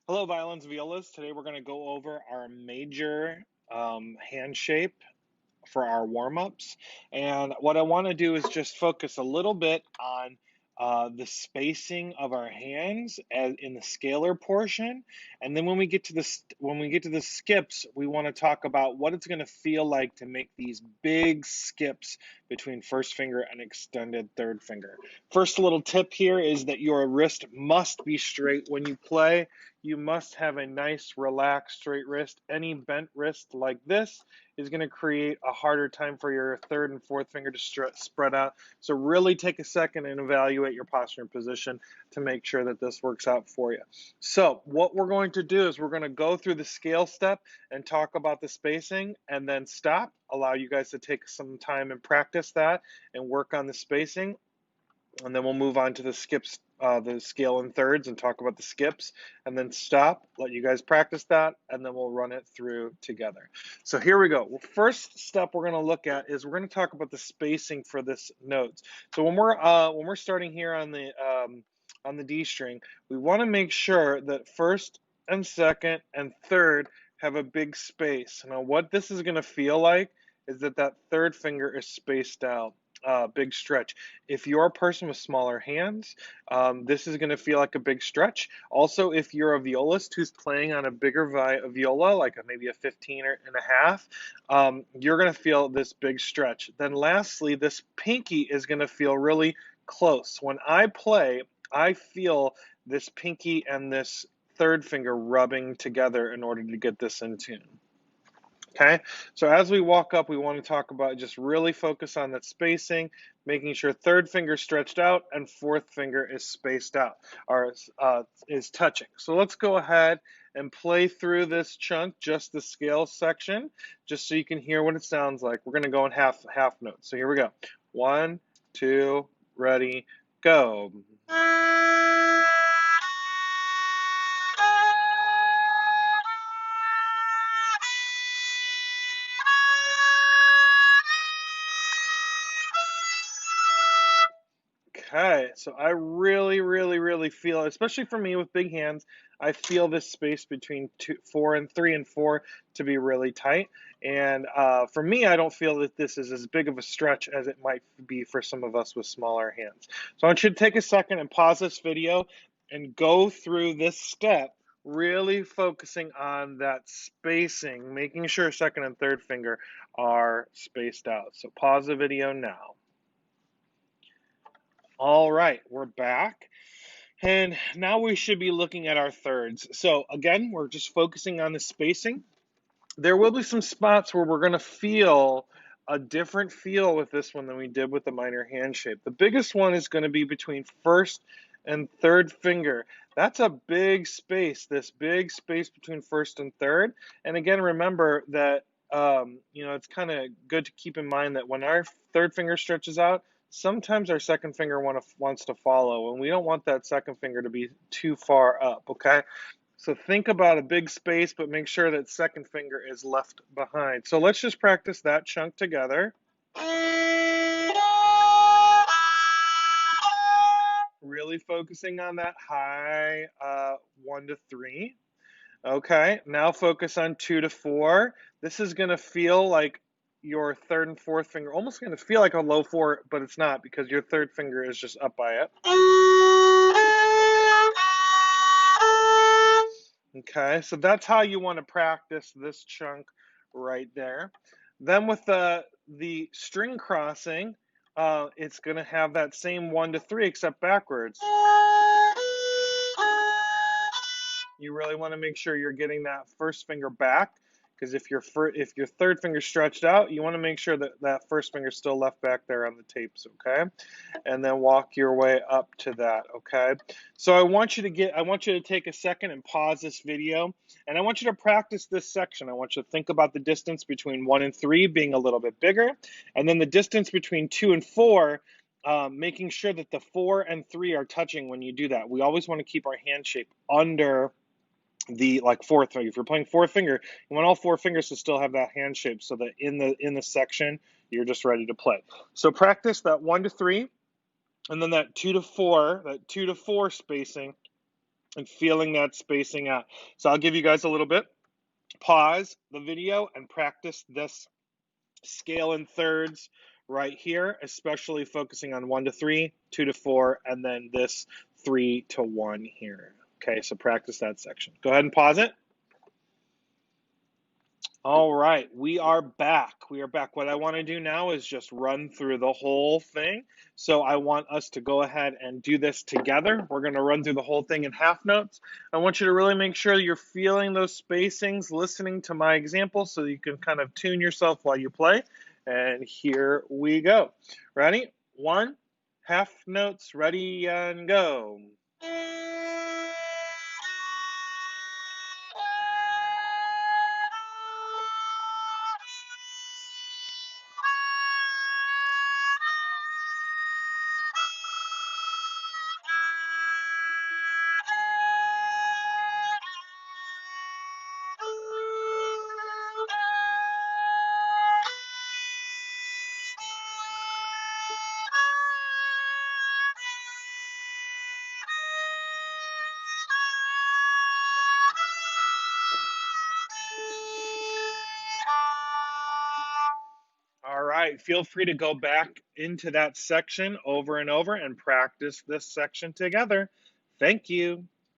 Hello, violins, violas. Today we're going to go over our major hand shape for our warm-ups. And what I want to do is just focus a little bit on the spacing of our hands as in the scalar portion. And then when we get to the skips, we want to talk about what it's going to feel like to make these big skips between first finger and extended third finger. First little tip here is that your wrist must be straight when you play. You must have a nice, relaxed, straight wrist. Any bent wrist like this is going to create a harder time for your third and fourth finger to spread out. So really take a second and evaluate your posture and position to make sure that this works out for you. So what we're going to do is we're going to go through the scale step and talk about the spacing and then stop, allow you guys to take some time and practice that and work on the spacing. And then we'll move on to the skips, the scale in thirds, and talk about the skips, and then stop, let you guys practice that, and then we'll run it through together. So here we go. Well, first step we're going to look at is we're going to talk about the spacing for this notes. So when we're starting here on the D string, we want to make sure that first and second and third have a big space. Now, what this is going to feel like is that that third finger is spaced out. Big stretch. If you're a person with smaller hands, this is going to feel like a big stretch. Also, if you're a violist who's playing on a bigger viola, like maybe a 15 and a half, you're going to feel this big stretch. Then lastly, this pinky is going to feel really close. When I play, I feel this pinky and this third finger rubbing together in order to get this in tune. Okay, so as we walk up, we want to talk about just really focus on that spacing, making sure third finger stretched out and fourth finger is spaced out, or is touching. So let's go ahead and play through this chunk, just the scale section, just so you can hear what it sounds like. We're going to go in half notes. So here we go. 1, 2, ready, go. Okay, so I really feel, especially for me with big hands, I feel this space between 4 and 3 and 4 to be really tight. And for me, I don't feel that this is as big of a stretch as it might be for some of us with smaller hands. So I want you to take a second and pause this video and go through this step, really focusing on that spacing, making sure second and third finger are spaced out. So pause the video now. All right, we're back. And now we should be looking at our thirds. So again, we're just focusing on the spacing. There will be some spots where we're going to feel a different feel with this one than we did with the minor hand shape. The biggest one is going to be between first and third finger. That's a big space, this big space between first and third. And again, remember that it's kind of good to keep in mind that when our third finger stretches out, sometimes our second finger wants to follow, and we don't want that second finger to be too far up, okay? So think about a big space, but make sure that second finger is left behind. So let's just practice that chunk together. Really focusing on that high 1 to 3. Okay, now focus on 2 to 4. This is going to feel like your third and fourth finger, almost going to feel like a low 4, but it's not because your third finger is just up by it. Okay, so that's how you want to practice this chunk right there. Then with the string crossing, it's going to have that same 1 to 3 except backwards. You really want to make sure you're getting that first finger back, because if your third finger stretched out, you want to make sure that that first finger is still left back there on the tapes, okay? And then walk your way up to that, okay? So I want you to take a second and pause this video, and I want you to practice this section. I want you to think about the distance between 1 and 3 being a little bit bigger, and then the distance between 2 and 4, making sure that the 4 and 3 are touching when you do that. We always want to keep our hand shape under the fourth finger. If you're playing fourth finger, you want all 4 fingers to still have that hand shape so that in the section you're just ready to play. So practice that 1 to 3 and then that 2 to 4, spacing and feeling that spacing out. So I'll give you guys a little bit. Pause the video and practice this scale in thirds right here, especially focusing on 1 to 3, 2 to 4, and then this 3 to 1 here. Okay, so practice that section. Go ahead and pause it. All right, we are back. We are back. What I want to do now is just run through the whole thing. So I want us to go ahead and do this together. We're going to run through the whole thing in half notes. I want you to really make sure you're feeling those spacings, listening to my example so you can kind of tune yourself while you play. And here we go. Ready? 1, half notes, ready and go. All right, feel free to go back into that section over and over and practice this section together. Thank you.